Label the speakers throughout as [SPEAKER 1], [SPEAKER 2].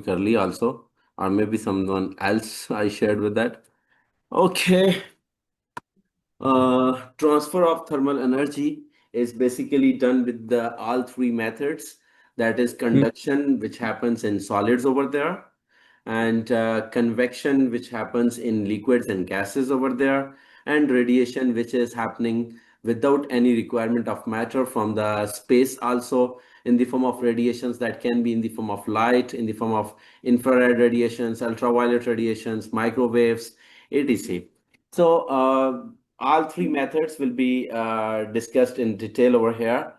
[SPEAKER 1] Curly also, or maybe someone else I shared with that. Okay. Transfer of thermal energy is basically done with the all three methods. That is conduction, which happens in solids over there, and convection, which happens in liquids and gases over there, and radiation, which is happening without any requirement of matter from the space, also in the form of radiations that can be in the form of light, in the form of infrared radiations, ultraviolet radiations, microwaves, etc. So all three methods will be discussed in detail over here.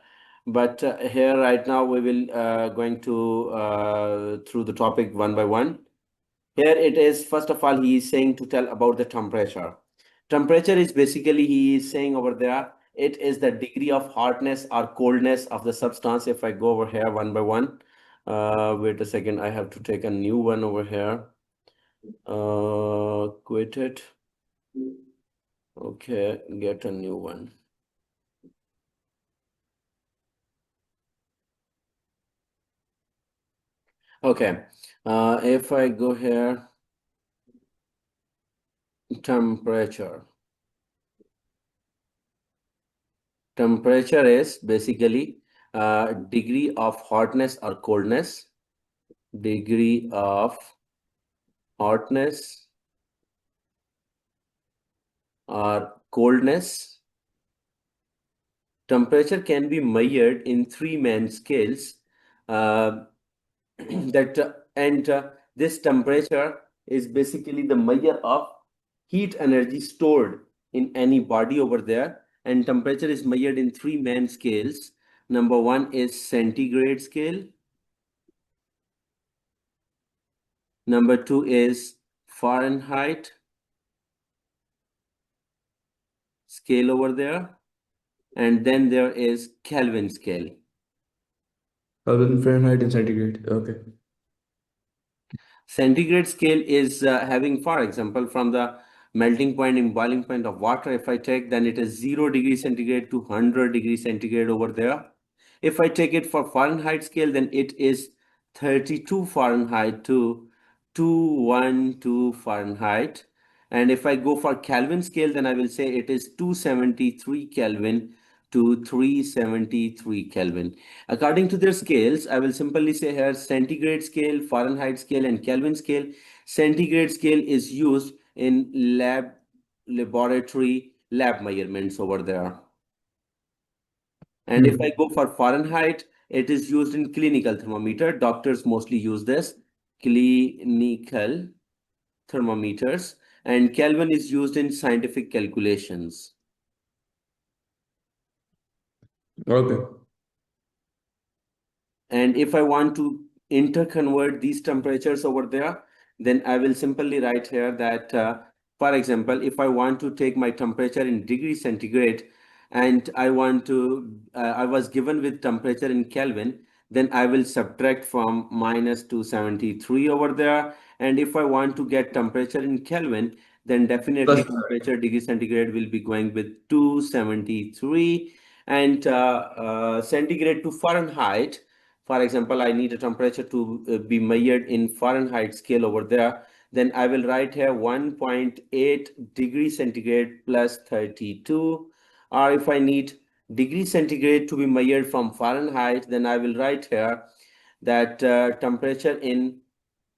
[SPEAKER 1] But here right now we will going to through the topic one by one. Here it is, first of all, he is saying to tell about the temperature. Temperature is basically, he is saying over there, it is the degree of hotness or coldness of the substance. If I go over here one by one, wait a second, I have to take a new one over here. Quit it. Okay, get a new one. Okay, if I go here, temperature. Temperature is basically degree of hotness or coldness. Degree of hotness or coldness. Temperature can be measured in three main scales. This temperature is basically the measure of heat energy stored in any body over there, and temperature is measured in three main scales. Number one is centigrade scale. Number two is Fahrenheit scale over there, and then there is Kelvin scale.
[SPEAKER 2] Kelvin, Fahrenheit, and centigrade. Okay.
[SPEAKER 1] Centigrade scale is having, for example, from the melting point and boiling point of water, if I take, then it is 0 degree centigrade to 100 degree centigrade over there. If I take it for Fahrenheit scale, then it is 32 Fahrenheit to 212 Fahrenheit. And if I go for Kelvin scale, then I will say it is 273 Kelvin to 373 Kelvin. According to their scales, I will simply say here centigrade scale, Fahrenheit scale, and Kelvin scale. Centigrade scale is used in laboratory lab measurements over there. And if I go for Fahrenheit, it is used in clinical thermometer. Doctors mostly use this clinical thermometers, and Kelvin is used in scientific calculations.
[SPEAKER 2] Okay.
[SPEAKER 1] And if I want to interconvert these temperatures over there, then I will simply write here that, for example, if I want to take my temperature in degrees centigrade and I was given with temperature in Kelvin, then I will subtract from minus 273 over there. And if I want to get temperature in Kelvin, then definitely temperature degree centigrade will be going with 273. And centigrade to Fahrenheit, for example, I need a temperature to be measured in Fahrenheit scale over there. Then I will write here 1.8 degree centigrade plus 32. Or if I need degree centigrade to be measured from Fahrenheit, then I will write here that temperature in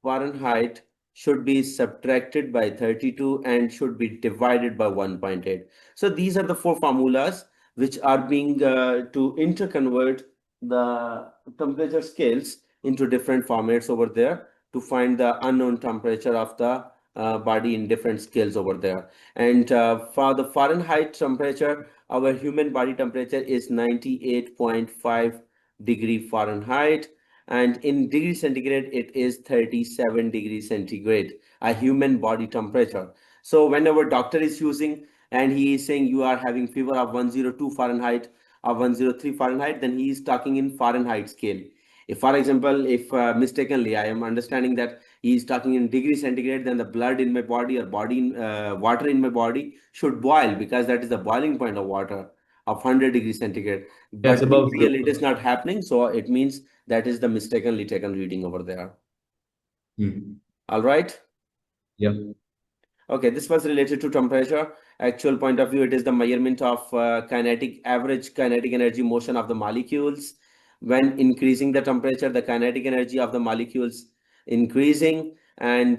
[SPEAKER 1] Fahrenheit should be subtracted by 32 and should be divided by 1.8. So these are the four formulas which are being to interconvert the temperature scales into different formats over there to find the unknown temperature of the body in different scales over there. And for the Fahrenheit temperature, our human body temperature is 98.5 degree Fahrenheit. And in degree centigrade, it is 37 degrees centigrade, a human body temperature. So whenever doctor is using and he is saying you are having fever of 102 Fahrenheit or 103 Fahrenheit, then he is talking in Fahrenheit scale. If, for example, if mistakenly I am understanding that he is talking in degree centigrade, then the blood in my body or water in my body should boil because that is the boiling point of water of 100 degrees centigrade.
[SPEAKER 2] Yes,
[SPEAKER 1] But in
[SPEAKER 2] above
[SPEAKER 1] real, it is not happening. So it means that is the mistakenly taken reading over there. All right.
[SPEAKER 2] Yeah.
[SPEAKER 1] Okay, this was related to temperature. Actual point of view, it is the measurement of average kinetic energy motion of the molecules. When increasing the temperature, the kinetic energy of the molecules increasing, and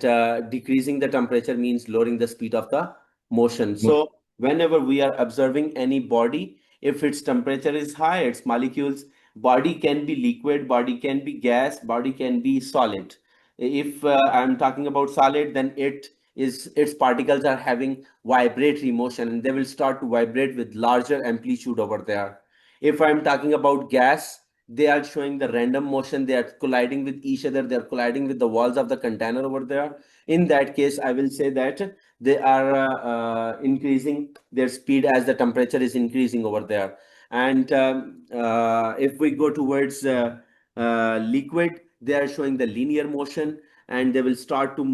[SPEAKER 1] decreasing the temperature means lowering the speed of the motion. So whenever we are observing any body, if its temperature is high, its molecules, body can be liquid, body can be gas, body can be solid. If I'm talking about solid, then its particles are having vibratory motion, and they will start to vibrate with larger amplitude over there. If I'm talking about gas, they are showing the random motion. They are colliding with each other. They are colliding with the walls of the container over there. In that case, I will say that they are increasing their speed as the temperature is increasing over there. And if we go towards liquid, they are showing the linear motion, and they will start to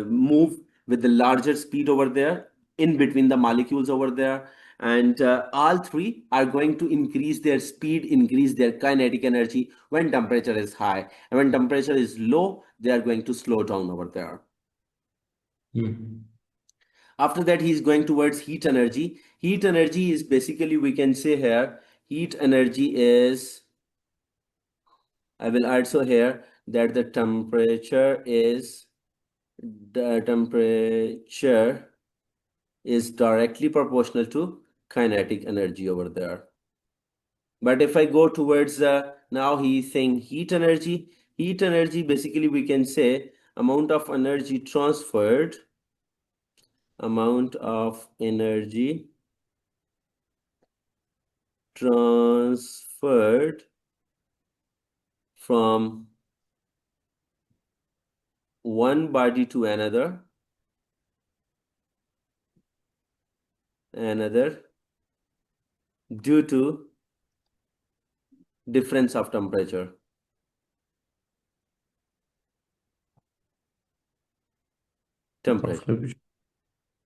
[SPEAKER 1] move with the larger speed over there in between the molecules over there. And all three are going to increase their speed, increase their kinetic energy when temperature is high. And when temperature is low, they are going to slow down over there. After that, he is going towards heat energy. Heat energy is basically, we can say here, heat energy is, I will also here that the temperature is directly proportional to kinetic energy over there. But if I go towards now he's saying heat energy. Heat energy, basically we can say amount of energy transferred from one body to another due to difference of temperature.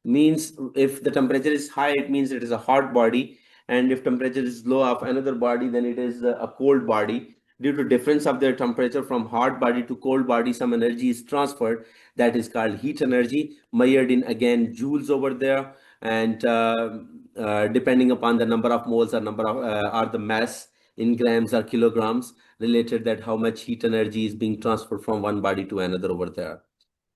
[SPEAKER 1] Means if the temperature is high, it means it is a hot body, and if temperature is low of another body, then it is a cold body. Due to difference of their temperature from hot body to cold body, some energy is transferred. That is called heat energy, measured in again joules over there, and depending upon the number of moles or number of or the mass in grams or kilograms, related that how much heat energy is being transferred from one body to another over there.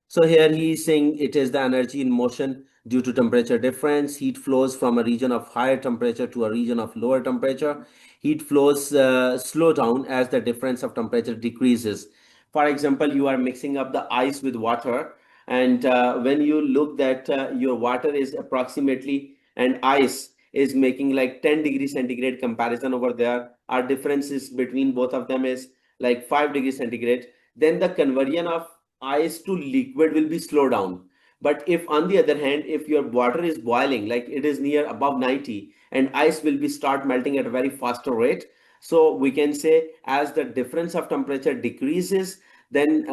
[SPEAKER 1] So here he is saying it is the energy in motion due to temperature difference. Heat flows from a region of higher temperature to a region of lower temperature. Heat flows slow down as the difference of temperature decreases. For example, you are mixing up the ice with water, and when you look that your water is approximately, and ice is making like 10 degrees centigrade comparison over there. Our differences between both of them is like 5 degrees centigrade. Then the conversion of ice to liquid will be slow down. But if on the other hand, if your water is boiling, like it is near above 90, and ice will be start melting at a very faster rate. So we can say as the difference of temperature decreases, then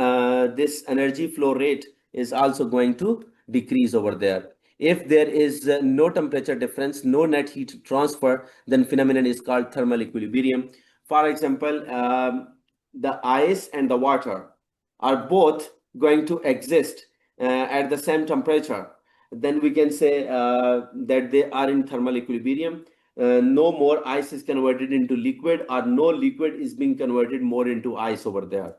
[SPEAKER 1] this energy flow rate is also going to decrease over there. If there is no temperature difference, no net heat transfer, then phenomenon is called thermal equilibrium. For example, the ice and the water are both going to exist at the same temperature, then we can say that they are in thermal equilibrium. No more ice is converted into liquid, or no liquid is being converted more into ice over there,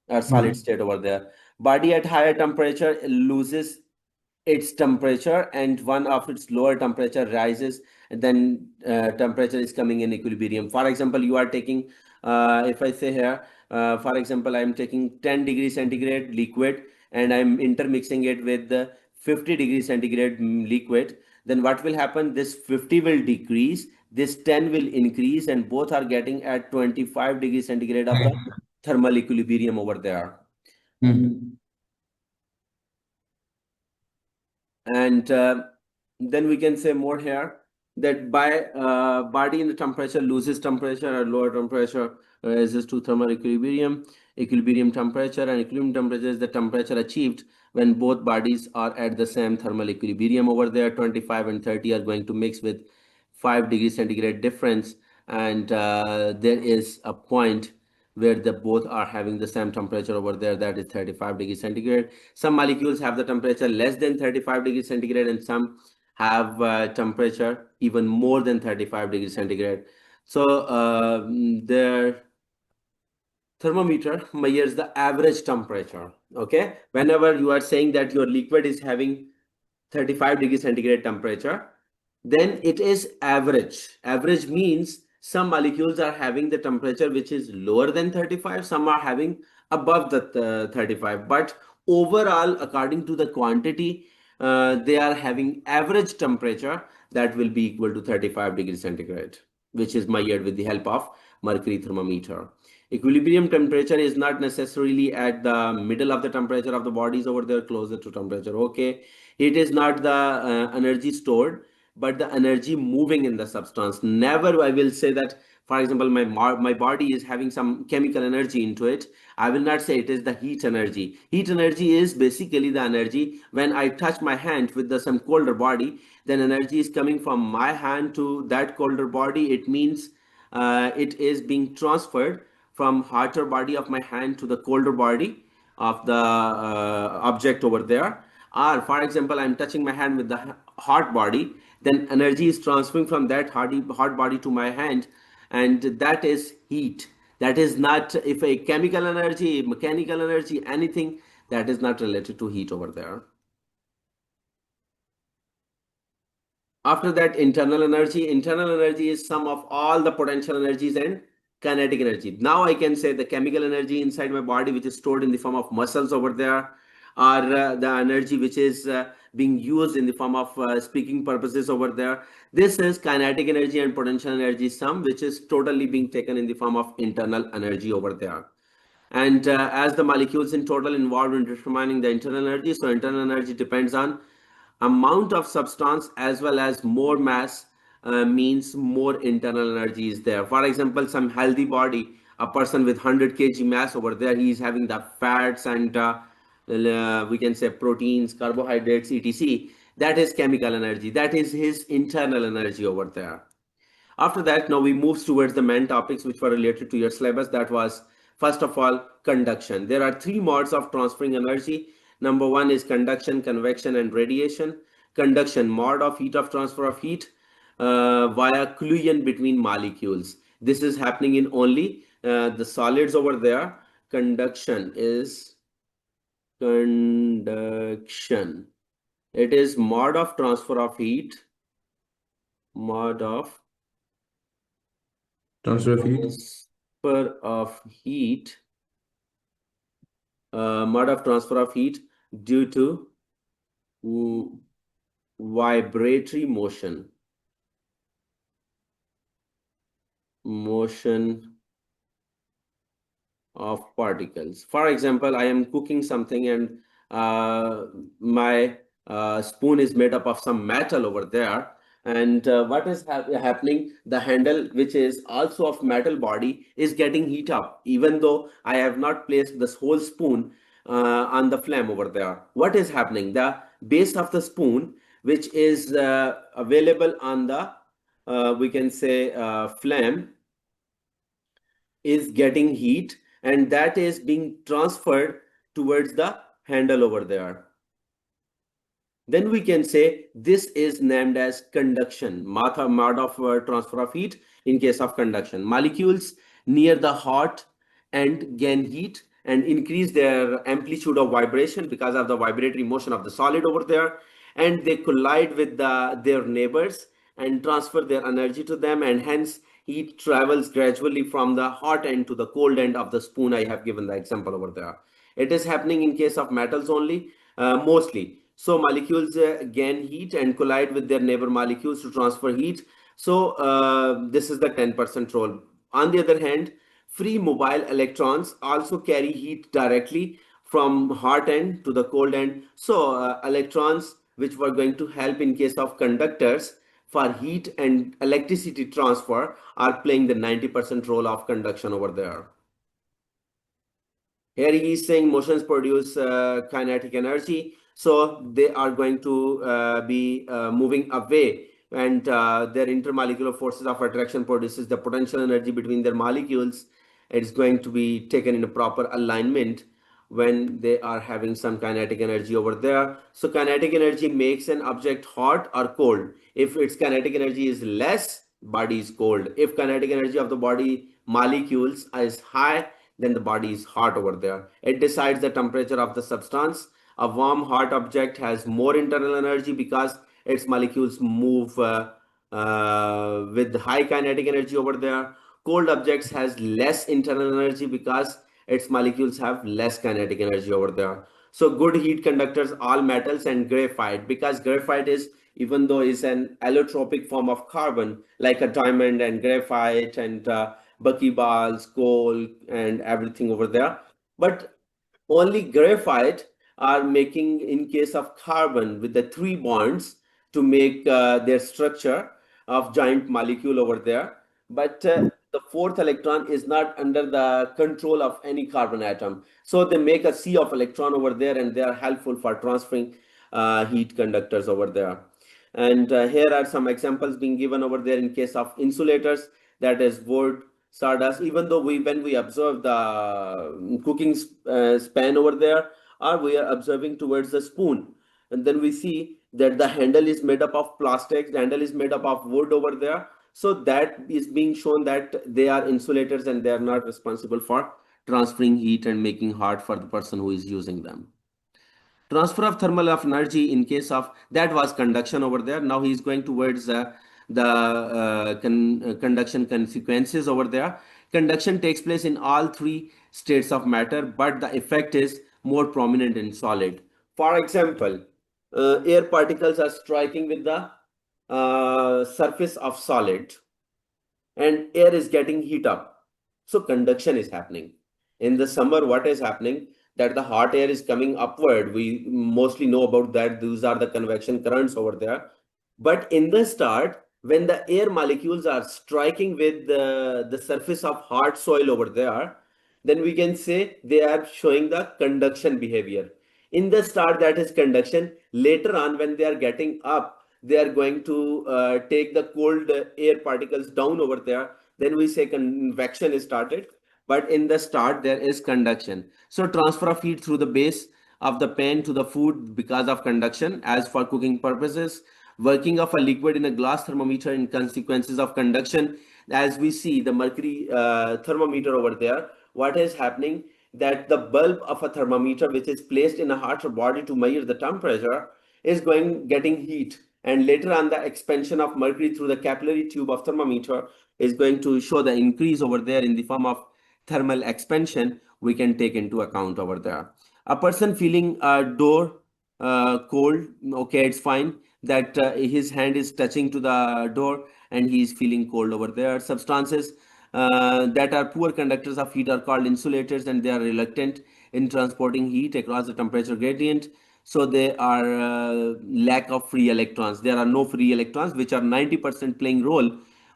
[SPEAKER 1] or solid state over there. Body at higher temperature loses its temperature, and one of its lower temperature rises, and then temperature is coming in equilibrium. For example, you are taking, if I say here, for example, I'm taking 10 degrees centigrade liquid, and I'm intermixing it with the 50 degrees centigrade liquid. Then what will happen? This 50 will decrease, this 10 will increase, and both are getting at 25 degrees centigrade of the thermal equilibrium over there. And then we can say more here that by body in the temperature loses temperature at lower temperature rises to thermal equilibrium. Equilibrium temperature, and equilibrium temperature is the temperature achieved when both bodies are at the same thermal equilibrium over there. 25 and 30 are going to mix with 5 degrees centigrade difference, and there is a point where the both are having the same temperature over there, that is 35 degrees centigrade. Some molecules have the temperature less than 35 degrees centigrade, and some have temperature even more than 35 degrees centigrade. So their thermometer measures the average temperature. Okay, whenever you are saying that your liquid is having 35 degrees centigrade temperature, then it is average. Average means some molecules are having the temperature which is lower than 35, some are having above the 35, but overall, according to the quantity, they are having average temperature that will be equal to 35 degrees centigrade, which is measured with the help of mercury thermometer. Equilibrium temperature is not necessarily at the middle of the temperature of the bodies over there, closer to temperature. Okay, it is not the energy stored, but the energy moving in the substance. Never I will say that, for example, my body is having some chemical energy into it. I will not say it is the heat energy. Heat energy is basically the energy when I touch my hand with the some colder body, then energy is coming from my hand to that colder body. It means it is being transferred from hotter body of my hand to the colder body of the object over there. Or for example, I'm touching my hand with the hot body, then energy is transferring from that hot body to my hand, and that is heat. That is not, if a chemical energy, mechanical energy, anything, that is not related to heat over there. After that, internal energy. Internal energy is sum of all the potential energies and kinetic energy. Now I can say the chemical energy inside my body, which is stored in the form of muscles over there, or the energy which is being used in the form of speaking purposes over there. This is kinetic energy and potential energy sum, which is totally being taken in the form of internal energy over there. And as the molecules in total involved in determining the internal energy, so internal energy depends on amount of substance as well as more mass, means more internal energy is there. For example, some healthy body, a person with 100 kg mass over there, he is having the fats and we can say proteins, carbohydrates, etc. That is chemical energy. That is his internal energy over there. After that, now we move towards the main topics which were related to your syllabus. That was, first of all, conduction. There are three modes of transferring energy. Number one is conduction, convection, and radiation. Conduction, mode of heat of transfer of heat via collision between molecules. This is happening in only the solids over there. Conduction is conduction. It is mode of transfer of heat, mode of
[SPEAKER 2] Transfer of heat.
[SPEAKER 1] transfer of heat, mode of transfer of heat due to vibratory motion of particles. For example, I am cooking something and my spoon is made up of some metal over there. And what is happening? The handle, which is also of metal body, is getting heat up, even though I have not placed this whole spoon on the flame over there. What is happening? The base of the spoon, which is available on the, we can say, flame, is getting heat, and that is being transferred towards the handle over there. Then we can say this is named as conduction, mode of transfer of heat in case of conduction. Molecules near the hot end gain heat and increase their amplitude of vibration because of the vibratory motion of the solid over there, and they collide with their neighbors and transfer their energy to them, and hence heat travels gradually from the hot end to the cold end of the spoon. I have given the example over there. It is happening in case of metals only, mostly. So molecules gain heat and collide with their neighbor molecules to transfer heat. So this is the 10% role. On the other hand, free mobile electrons also carry heat directly from hot end to the cold end. So electrons which were going to help in case of conductors for heat and electricity transfer are playing the 90% role of conduction over there. Here he is saying motions produce kinetic energy. So they are going to be moving away, and their intermolecular forces of attraction produces the potential energy between their molecules. it's going to be taken in a proper alignment when they are having some kinetic energy over there. So kinetic energy makes an object hot or cold. If its kinetic energy is less, body is cold. If kinetic energy of the body molecules is high, then the body is hot over there. It decides the temperature of the substance. A warm hot object has more internal energy because its molecules move with high kinetic energy over there. Cold objects has less internal energy because its molecules have less kinetic energy over there. So good heat conductors, all metals and graphite, because graphite is, even though is an allotropic form of carbon, like a diamond and graphite and buckyballs, coal and everything over there. But only graphite are making in case of carbon with the three bonds to make their structure of giant molecule over there. But the fourth electron is not under the control of any carbon atom. So they make a sea of electron over there, and they are helpful for transferring heat conductors over there. And here are some examples being given over there in case of insulators, that is wood, sawdust. Even though when we observe the cooking span over there, or we are observing towards the spoon, and then we see that the handle is made up of plastic, the handle is made up of wood over there. So that is being shown that they are insulators and they are not responsible for transferring heat and making hot for the person who is using them. Transfer of thermal of energy in case of, that was conduction over there. Now he is going towards the conduction consequences over there. Conduction takes place in all three states of matter, but the effect is more prominent in solid. For example, air particles are striking with the surface of solid, and air is getting heat up. So conduction is happening. In the summer, what is happening? That the hot air is coming upward. We mostly know about that. Those are the convection currents over there. But in the start, when the air molecules are striking with the surface of hard soil over there, then we can say they are showing the conduction behavior. In the start, that is conduction. Later on, when they are getting up, they are going to take the cold air particles down over there. Then we say convection is started. But in the start, there is conduction. So transfer of heat through the base of the pan to the food because of conduction. As for cooking purposes, working of a liquid in a glass thermometer in consequences of conduction. As we see the mercury thermometer over there, what is happening, that the bulb of a thermometer which is placed in a hotter body to measure the temperature is getting heat, and later on the expansion of mercury through the capillary tube of thermometer is going to show the increase over there in the form of thermal expansion. We can take into account over there. A person feeling a door cold, okay, it's fine that his hand is touching to the door and he is feeling cold over there. Substances that are poor conductors of heat are called insulators, and they are reluctant in transporting heat across the temperature gradient. So they are lack of free electrons. There are no free electrons, which are 90% playing role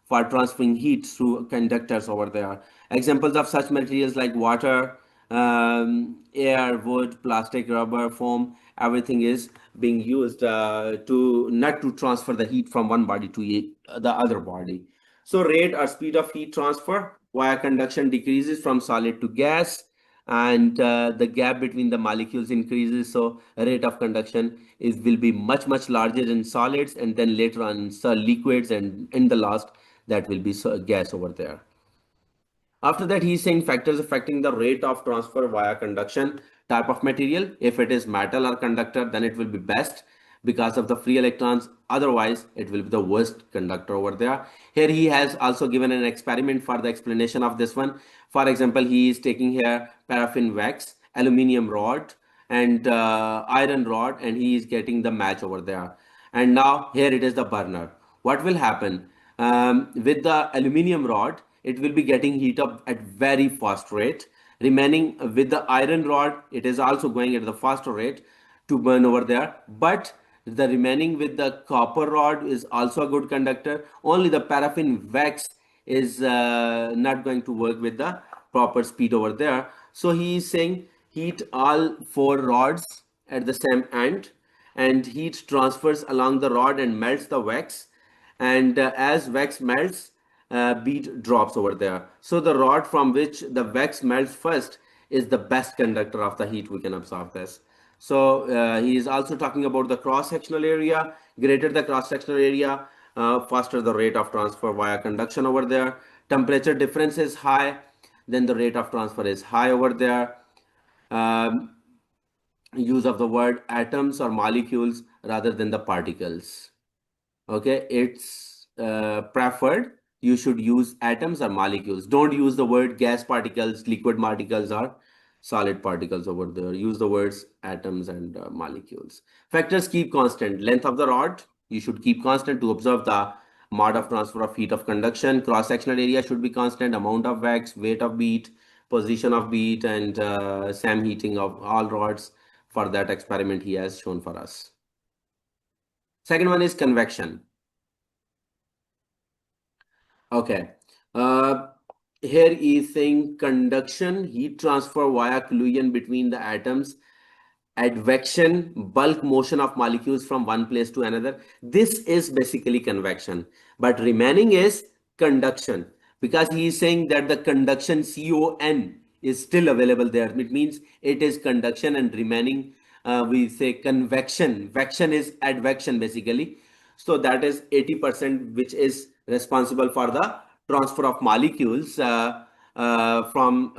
[SPEAKER 1] for transferring heat through conductors over there. Examples of such materials like water, air, wood, plastic, rubber, foam, everything is being used to not to transfer the heat from one body to the other body. So rate or speed of heat transfer via conduction decreases from solid to gas, and the gap between the molecules increases. So rate of conduction will be much larger in solids, and then later on liquids, and in the last that will be gas over there. After that, he is saying factors affecting the rate of transfer via conduction. Type of material, if it is metal or conductor, then it will be best because of the free electrons. Otherwise, it will be the worst conductor over there. Here he has also given an experiment for the explanation of this one. For example, he is taking here paraffin wax, aluminium rod, and iron rod, and he is getting the match over there. And now here it is the burner. What will happen? With the aluminium rod, it will be getting heat up at very fast rate. Remaining with the iron rod, it is also going at the faster rate to burn over there. But the remaining with the copper rod is also a good conductor. Only the paraffin wax is not going to work with the proper speed over there. So he is saying heat all four rods at the same end, and heat transfers along the rod and melts the wax. And as wax melts, beat drops over there. So the rod from which the wax melts first is the best conductor of the heat. We can observe this. So he is also talking about the cross-sectional area. Greater the cross-sectional area, faster the rate of transfer via conduction over there. Temperature difference is high, then the rate of transfer is high over there. Um, Use of the word atoms or molecules rather than the particles. Okay, it's preferred you should use atoms or molecules. Don't use the word gas particles, liquid particles, or solid particles over there. Use the words atoms and molecules. Factors keep constant. Length of the rod you should keep constant to observe the mode of transfer of heat of conduction. Cross sectional area should be constant. Amount of wax, weight of bead, position of bead, and SAM heating of all rods. For that experiment he has shown for us. Second one is convection. Okay. Uh, Here is saying conduction, heat transfer via collision between the atoms, advection, bulk motion of molecules from one place to another. This is basically convection, but remaining is conduction because he is saying that the conduction CON is still available there. It means it is conduction and remaining we say convection. Vection is advection basically. So that is 80% which is responsible for the transfer of molecules from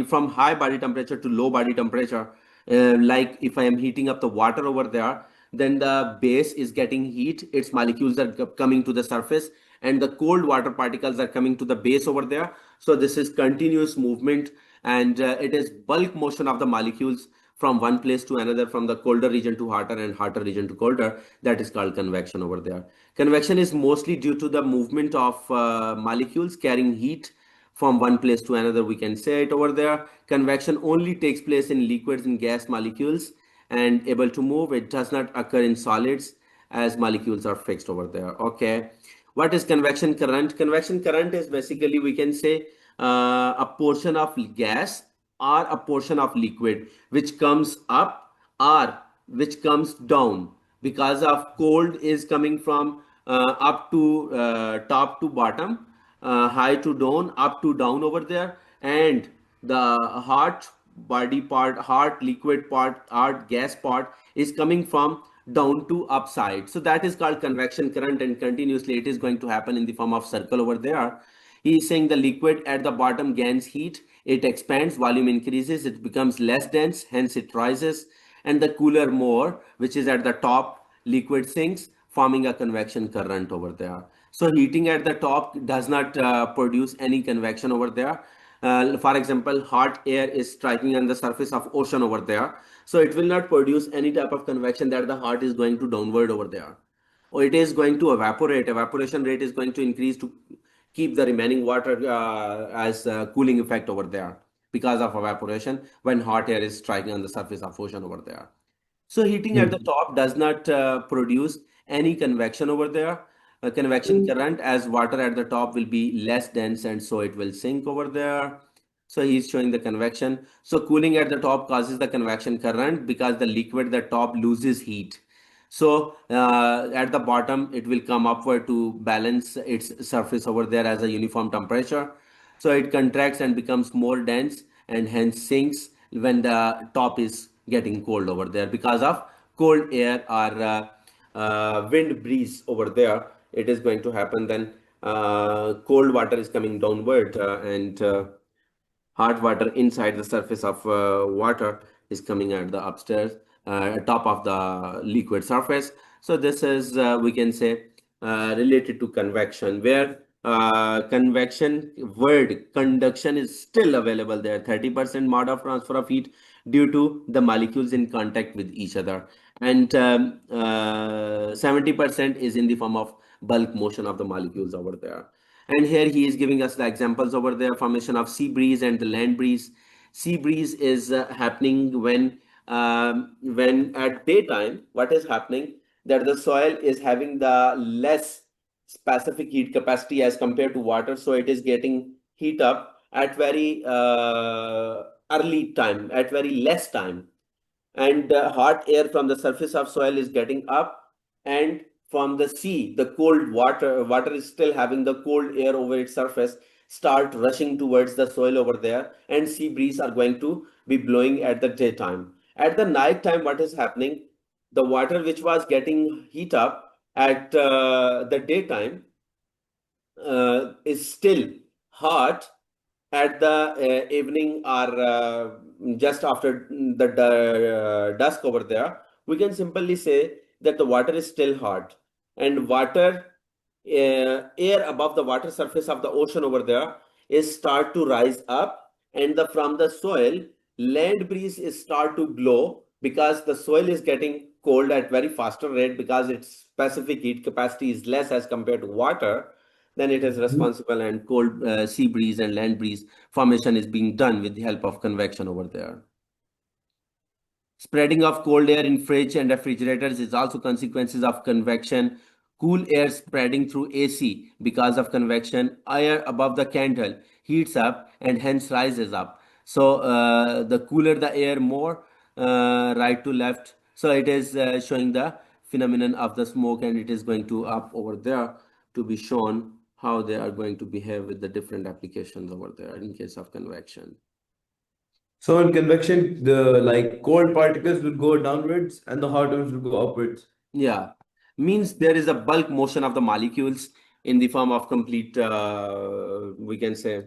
[SPEAKER 1] from high body temperature to low body temperature. Like if I am heating up the water over there, then the base is getting heat, its molecules are coming to the surface, and the cold water particles are coming to the base over there. So this is continuous movement, and it is bulk motion of the molecules from one place to another, from the colder region to hotter and hotter region to colder. That is called convection over there. Convection is mostly due to the movement of molecules carrying heat from one place to another. We can say it over there. Convection only takes place in liquids and gas molecules and able to move. It does not occur in solids as molecules are fixed over there. Okay. What is convection current? Convection current is basically, we can say, a portion of gas or a portion of liquid which comes up or which comes down because of cold is coming from up to top to bottom, high to down, up to down over there, and the hot body part, hot liquid part, hot gas part is coming from down to upside. So that is called convection current, and continuously it is going to happen in the form of circle over there. He is saying the liquid at the bottom gains heat, it expands, volume increases, it becomes less dense, hence it rises, and the cooler more, which is at the top, liquid sinks, forming a convection current over there. So heating at the top does not produce any convection over there. For example, hot air is striking on the surface of ocean over there. So it will not produce any type of convection that the hot is going to downward over there. Or it is going to evaporate. Evaporation rate is going to increase to keep the remaining water as a cooling effect over there because of evaporation when hot air is striking on the surface of ocean over there. So heating at the
[SPEAKER 2] Hmm.
[SPEAKER 1] top does not produce any convection over there. A convection current, as water at the top will be less dense and so it will sink over there. So he's showing the convection. So cooling at the top causes the convection current because the liquid at the top loses heat. So at the bottom, it will come upward to balance its surface over there as a uniform temperature. So it contracts and becomes more dense and hence sinks when the top is getting cold over there because of cold air or wind breeze over there. It is going to happen then cold water is coming downward and hot water inside the surface of water is coming at the upstairs top of the liquid surface. So this is we can say related to convection, where convection word conduction is still available there. 30% mode of transfer of heat due to the molecules in contact with each other, and 70% is in the form of bulk motion of the molecules over there. And here he is giving us the examples over there, formation of sea breeze and the land breeze. Sea breeze is happening when at daytime, what is happening that the soil is having the less specific heat capacity as compared to water. So it is getting heat up at very early time, at very less time, and hot air from the surface of soil is getting up and from the sea, the cold water is still having the cold air over its surface, start rushing towards the soil over there, and sea breeze are going to be blowing at the daytime. At the night time, what is happening? The water which was getting heat up at the daytime is still hot at the evening or just after the dusk over there. We can simply say that the water is still hot, and water air above the water surface of the ocean over there is start to rise up, and the from the soil land breeze is start to blow because the soil is getting cold at very faster rate because its specific heat capacity is less as compared to water. Then it is responsible, and cold sea breeze and land breeze formation is being done with the help of convection over there. Spreading of cold air in fridge and refrigerators is also consequences of convection. Cool air spreading through AC because of convection. Air above the candle heats up and hence rises up. So the cooler the air, more right to left. So it is showing the phenomenon of the smoke, and it is going to up over there to be shown how they are going to behave with the different applications over there in case of convection.
[SPEAKER 2] So in convection, the like cold particles will go downwards and the hot ones will go upwards.
[SPEAKER 1] Yeah, means there is a bulk motion of the molecules in the form of complete, we can say,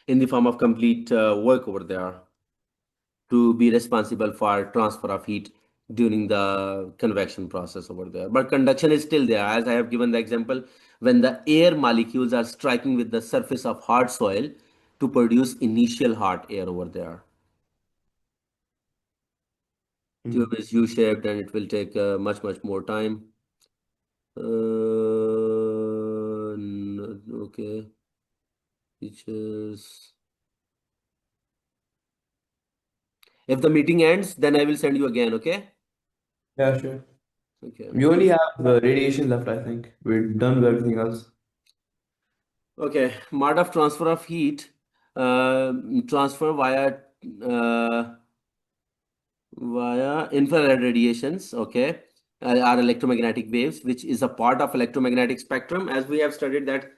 [SPEAKER 1] in the form of complete work over there to be responsible for transfer of heat during the convection process over there. But conduction is still there, as I have given the example, when the air molecules are striking with the surface of hard soil to produce initial hot air over there. Tube is U-shaped and it will take much more time. Okay, features. If the meeting ends, then I will send you again, okay?
[SPEAKER 2] Yeah, sure.
[SPEAKER 1] Okay.
[SPEAKER 2] We only have radiation left, I think. We're done with everything else.
[SPEAKER 1] Okay, mode of transfer of heat, transfer uh, via infrared radiations, okay, are electromagnetic waves, which is a part of electromagnetic spectrum. As we have studied that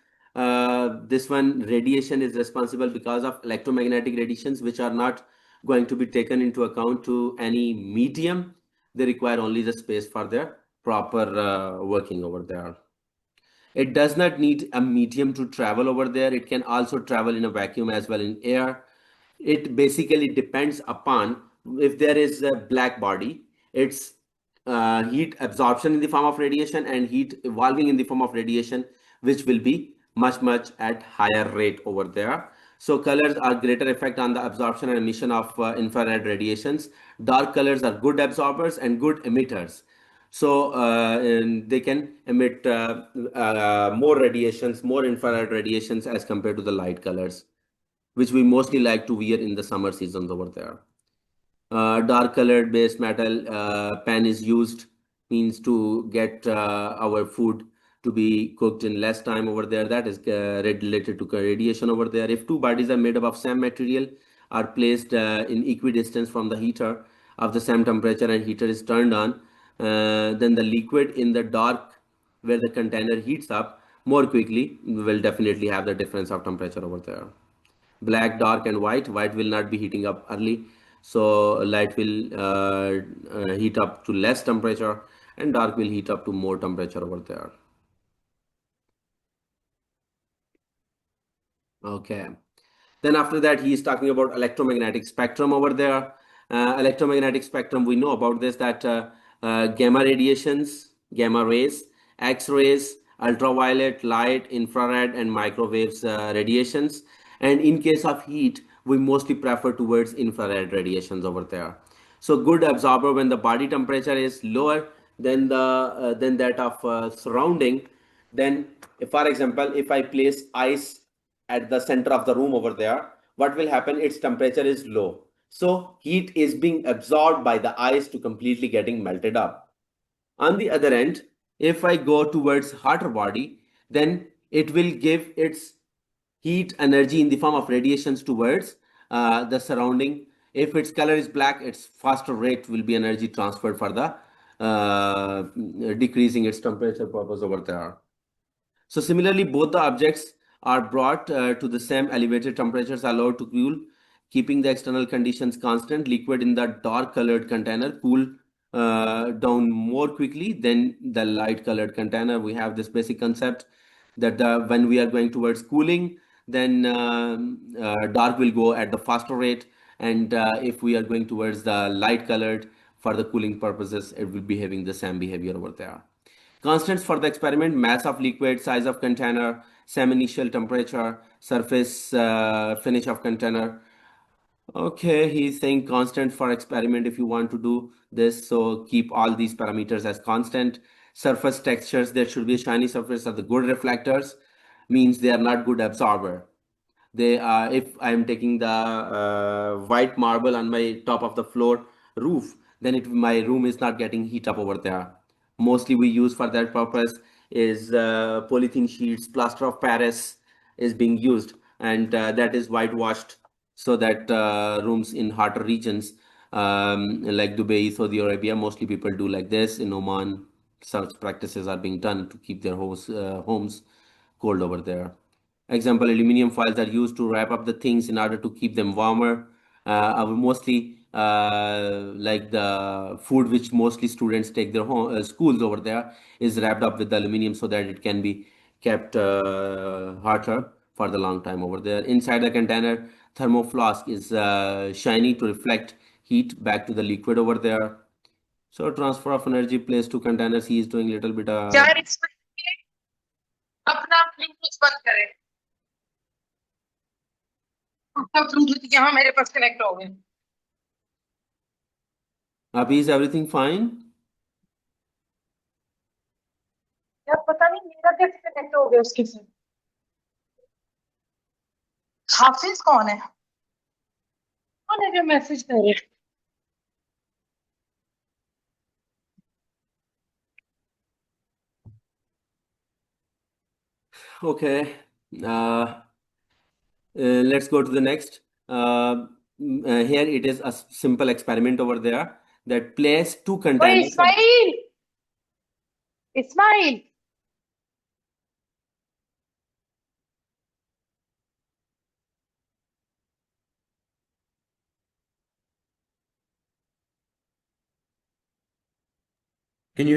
[SPEAKER 1] this one radiation is responsible because of electromagnetic radiations, which are not going to be taken into account to any medium. They require only the space for their proper working over there. It does not need a medium to travel over there. It can also travel in a vacuum as well in air. It basically depends upon if there is a black body, its heat absorption in the form of radiation and heat evolving in the form of radiation, which will be much at higher rate over there. So colors are greater effect on the absorption and emission of infrared radiations. Dark colors are good absorbers and good emitters. So and they can emit more radiations, more infrared radiations as compared to the light colors, which we mostly like to wear in the summer seasons over there. Dark colored base metal pan is used, means to get our food to be cooked in less time over there. That is related to radiation over there. If two bodies are made up of same material, are placed in equidistance from the heater of the same temperature, and heater is turned on, then the liquid in the dark where the container heats up more quickly will definitely have the difference of temperature over there. Black, dark, and white will not be heating up early, so light will heat up to less temperature, and dark will heat up to more temperature over there. Okay. Then after that, he is talking about electromagnetic spectrum over there. Electromagnetic spectrum, we know about this, that gamma radiations, gamma rays, X-rays, ultraviolet, light, infrared, and microwaves radiations. And in case of heat, we mostly prefer towards infrared radiations over there. So good absorber when the body temperature is lower than that of surrounding. Then, for example, if I place ice at the center of the room over there, what will happen? Its temperature is low. So heat is being absorbed by the ice to completely getting melted up. On the other end, if I go towards hotter body, then it will give its heat energy in the form of radiations towards the surrounding. If its color is black, its faster rate will be energy transferred for the uh, decreasing its temperature purpose over there. So similarly, both the objects are brought to the same elevated temperatures allowed to cool, keeping the external conditions constant. Liquid in the dark colored container cool down more quickly than the light colored container. We have this basic concept that when we are going towards cooling, then dark will go at the faster rate, and if we are going towards the light colored for the cooling purposes, it will be having the same behavior over there. Constants for the experiment: mass of liquid, size of container, same initial temperature, surface finish of container. Okay, he's saying constant for experiment if you want to do this. So keep all these parameters as constant. Surface textures, there should be a shiny surface of the good reflectors, means they are not good absorber. They are, if I'm taking the white marble on my top of the floor roof, then my room is not getting heat up over there. Mostly we use for that purpose is polythene sheets, plaster of Paris is being used, and that is whitewashed so that rooms in hotter regions like Dubai, Saudi Arabia, mostly people do like this. In Oman, such practices are being done to keep their homes cold over there. Example, aluminum foils are used to wrap up the things in order to keep them warmer. Mostly like the food which mostly students take their schools over there is wrapped up with the aluminum so that it can be kept hotter for the long time over there. Inside the container, thermoflask is shiny to reflect heat back to the liquid over there. So transfer of energy place to containers, he is doing little bit
[SPEAKER 3] यार इसमें अपना Bluetooth बंद करें अपना Bluetooth यहाँ मेरे पास connect हो गया
[SPEAKER 1] Abhi, is everything fine?
[SPEAKER 3] यार पता नहीं मेरा कैसे कनेक्ट हो गया उसके साथ हाफिज कौन है जो मैसेज कर रहे हैं
[SPEAKER 1] Okay. Let's go to the next. Here it is a simple experiment over there that place two
[SPEAKER 3] ओए
[SPEAKER 1] containers.
[SPEAKER 3] Ismail Ismail
[SPEAKER 2] Can you